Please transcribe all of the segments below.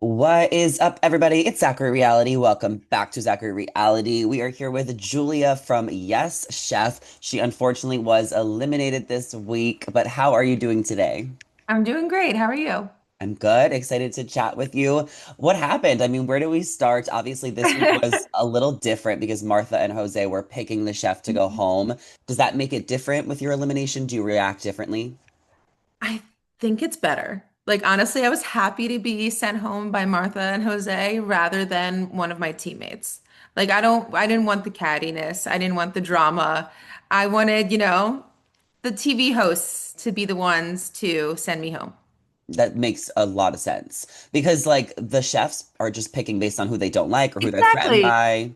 What is up, everybody? It's Zachary Reality. Welcome back to Zachary Reality. We are here with Julia from Yes Chef. She unfortunately was eliminated this week, but how are you doing today? I'm doing great. How are you? I'm good. Excited to chat with you. What happened? I mean, where do we start? Obviously, this week was a little different because Martha and Jose were picking the chef to go home. Does that make it different with your elimination? Do you react differently? I think it's better. Like, honestly, I was happy to be sent home by Martha and Jose rather than one of my teammates. Like, I didn't want the cattiness. I didn't want the drama. I wanted, the TV hosts to be the ones to send me home. That makes a lot of sense because, like, the chefs are just picking based on who they don't like or who they're threatened Exactly. by.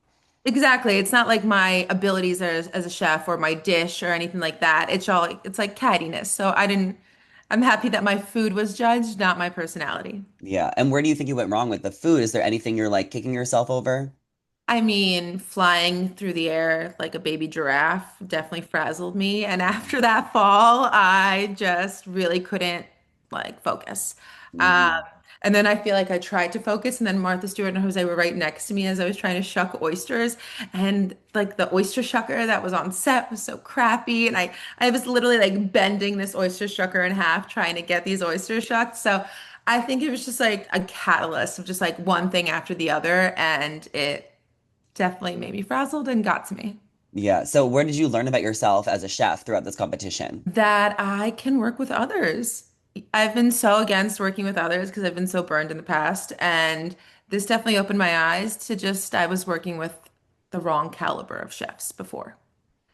Exactly. It's not like my abilities as a chef or my dish or anything like that. It's like cattiness. I'm happy that my food was judged, not my personality. Yeah. And where do you think you went wrong with the food? Is there anything you're like kicking yourself over? I mean, flying through the air like a baby giraffe definitely frazzled me. And after that fall, I just really couldn't like focus. Um, Mhm. and then I feel like I tried to focus, and then Martha Stewart and Jose were right next to me as I was trying to shuck oysters. And like the oyster shucker that was on set was so crappy. And I was literally like bending this oyster shucker in half trying to get these oysters shucked. So I think it was just like a catalyst of just like one thing after the other. And it definitely made me frazzled and got to me. Yeah. So where did you learn about yourself as a chef throughout this competition? That I can work with others. I've been so against working with others because I've been so burned in the past. And this definitely opened my eyes to just, I was working with the wrong caliber of chefs before.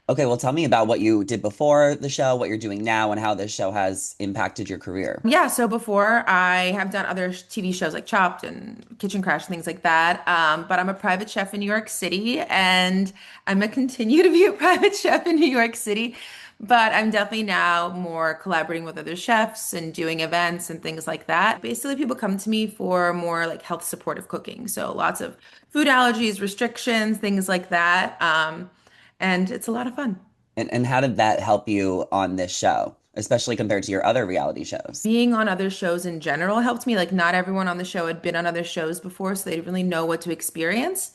Okay, well, tell me about what you did before the show, what you're doing now, and how this show has impacted your career. Yeah, so before I have done other TV shows like Chopped and Kitchen Crash, things like that. But I'm a private chef in New York City, and I'm gonna continue to be a private chef in New York City. But I'm definitely now more collaborating with other chefs and doing events and things like that. Basically, people come to me for more like health supportive cooking. So lots of food allergies, restrictions, things like that. And it's a lot of fun. And how did that help you on this show, especially compared to your other reality shows? Being on other shows in general helped me. Like, not everyone on the show had been on other shows before, so they didn't really know what to experience.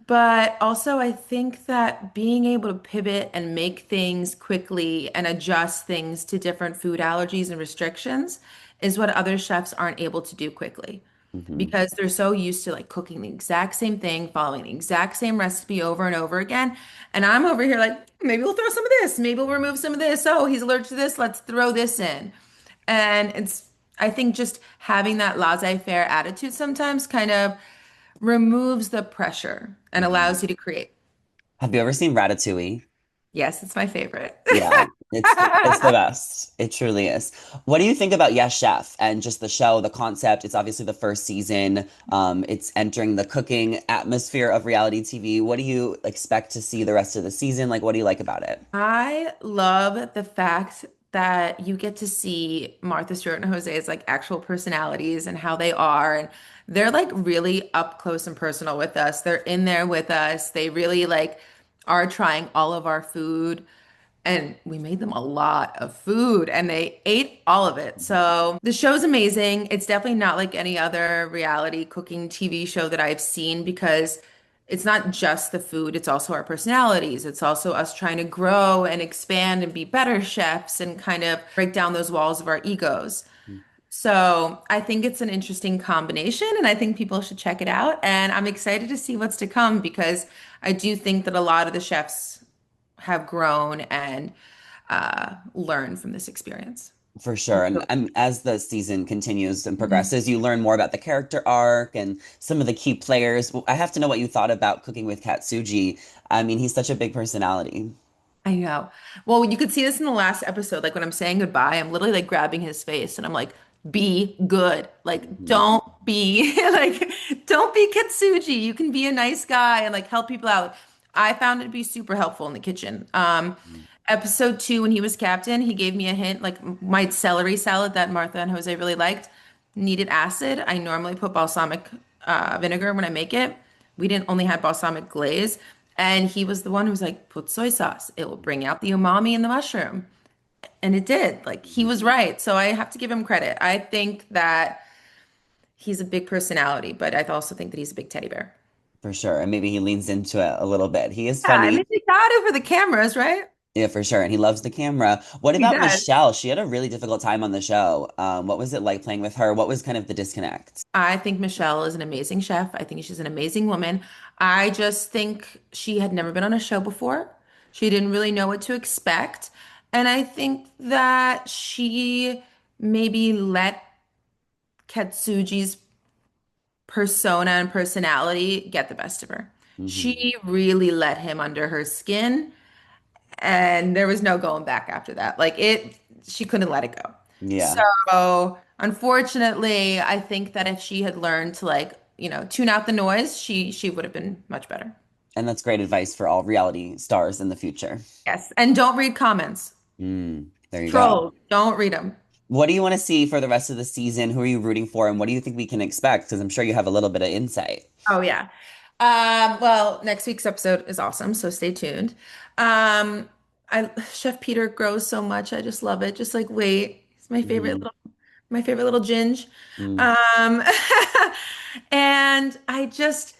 But also, I think that being able to pivot and make things quickly and adjust things to different food allergies and restrictions is what other chefs aren't able to do quickly Hmm. because they're so used to like cooking the exact same thing, following the exact same recipe over and over again. And I'm over here like, maybe we'll throw some of this, maybe we'll remove some of this. Oh, he's allergic to this, let's throw this in. And I think just having that laissez-faire attitude sometimes kind of removes the pressure and Hmm. allows you to create. Have you ever seen Ratatouille? Yes, it's my favorite. Yeah, it's the best. It truly is. What do you think about Yes Chef and just the show, the concept? It's obviously the first season. It's entering the cooking atmosphere of reality TV. What do you expect to see the rest of the season? Like, what do you like about it? I love the fact that you get to see Martha Stewart and Jose's like actual personalities and how they are. And they're like really up close and personal with us. They're in there with us. They really like are trying all of our food. And we made them a lot of food and they ate all of it. So the show's amazing. It's definitely not like any other reality cooking TV show that I've seen because it's not just the food, it's also our personalities. It's also us trying to grow and expand and be better chefs and kind of break down those walls of our egos. So I think it's an interesting combination and I think people should check it out. And I'm excited to see what's to come because I do think that a lot of the chefs have grown and learned from this experience. For sure. And as the season continues and progresses, you learn more about the character arc and some of the key players. Well, I have to know what you thought about cooking with Katsuji. I mean, he's such a big personality. I know. Well, you could see this in the last episode. Like when I'm saying goodbye, I'm literally like grabbing his face and I'm like, be good. Like, Mhm. don't be like, don't be Kitsuji. You can be a nice guy and like help people out. I found it to be super helpful in the kitchen. Episode 2, when he was captain, he gave me a hint, like my celery salad that Martha and Jose really liked needed acid. I normally put balsamic vinegar when I make it. We didn't only had balsamic glaze. And he was the one who was like, put soy sauce. It will bring out the umami in the mushroom. And it did. Like he was right. So I have to give him credit. I think that he's a big personality, but I also think that he's a big teddy bear. For sure. And maybe he leans into it a little bit. He is Yeah, I funny. mean, they got it for the cameras, right? Yeah, for sure. And he loves the camera. What He about does. Michelle? She had a really difficult time on the show. What was it like playing with her? What was kind of the disconnect? I think Michelle is an amazing chef. I think she's an amazing woman. I just think she had never been on a show before. She didn't really know what to expect. And I think that she maybe let Katsuji's persona and personality get the best of her. Hmm. She really let him under her skin, and there was no going back after that. She couldn't let it go. Yeah. So, unfortunately, I think that if she had learned to tune out the noise, she would have been much better. And that's great advice for all reality stars in the future. Yes, and don't read comments. There you go. Trolls, don't read them. What do you want to see for the rest of the season? Who are you rooting for? And what do you think we can expect? Because I'm sure you have a little bit of insight. Oh yeah. Well, next week's episode is awesome, so stay tuned. I Chef Peter grows so much. I just love it. Just like wait, he's Hmm. my favorite little ginge. Mm. Um, and I just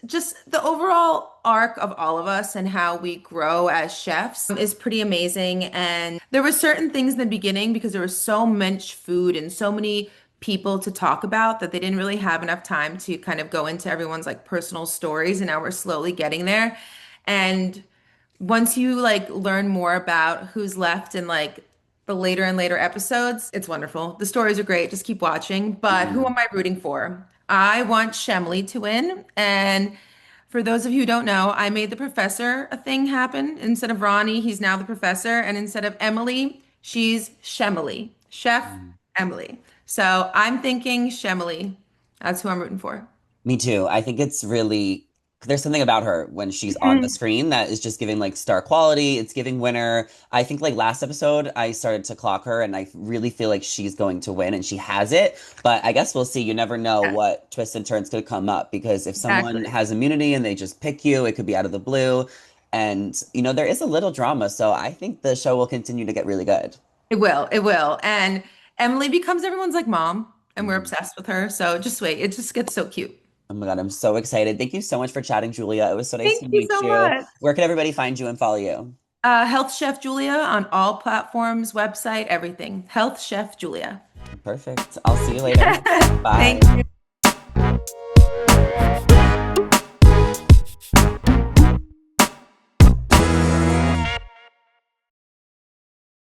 the overall arc of all of us and how we grow as chefs is pretty amazing. And there were certain things in the beginning because there was so much food and so many people to talk about that they didn't really have enough time to kind of go into everyone's like personal stories. And now we're slowly getting there. And once you like learn more about who's left in like the later and later episodes, it's wonderful. The stories are great. Just keep watching. But who am Mhm. I rooting for? I want Shemley to win. And for those of you who don't know, I made the professor a thing happen. Instead of Ronnie, he's now the professor. And instead of Emily, she's Shemily. Chef Mhm. Emily. So I'm thinking Shemily. That's who I'm rooting for. Me too. I think it's really, there's something about her when she's on the Mhm. screen that is just giving like star quality. It's giving winner. I think like last episode, I started to clock her and I really feel like she's going to win and she has it. But I guess we'll see. You never know Yes, what twists and turns could come up because if someone exactly. has immunity and they just pick you, it could be out of the blue. And, there is a little drama. So I think the show will continue to get really good. It will. It will. And Emily becomes everyone's like mom, and we're Mhm. obsessed with her. So just wait. It just gets so cute. Oh my God, I'm so excited. Thank you so much for chatting, Julia. It was so nice Thank to you meet so you. much. Where can everybody find you and follow you? Health Chef Julia on all platforms, website, everything. Health Chef Julia. Perfect. I'll see you later. Thank Bye. you.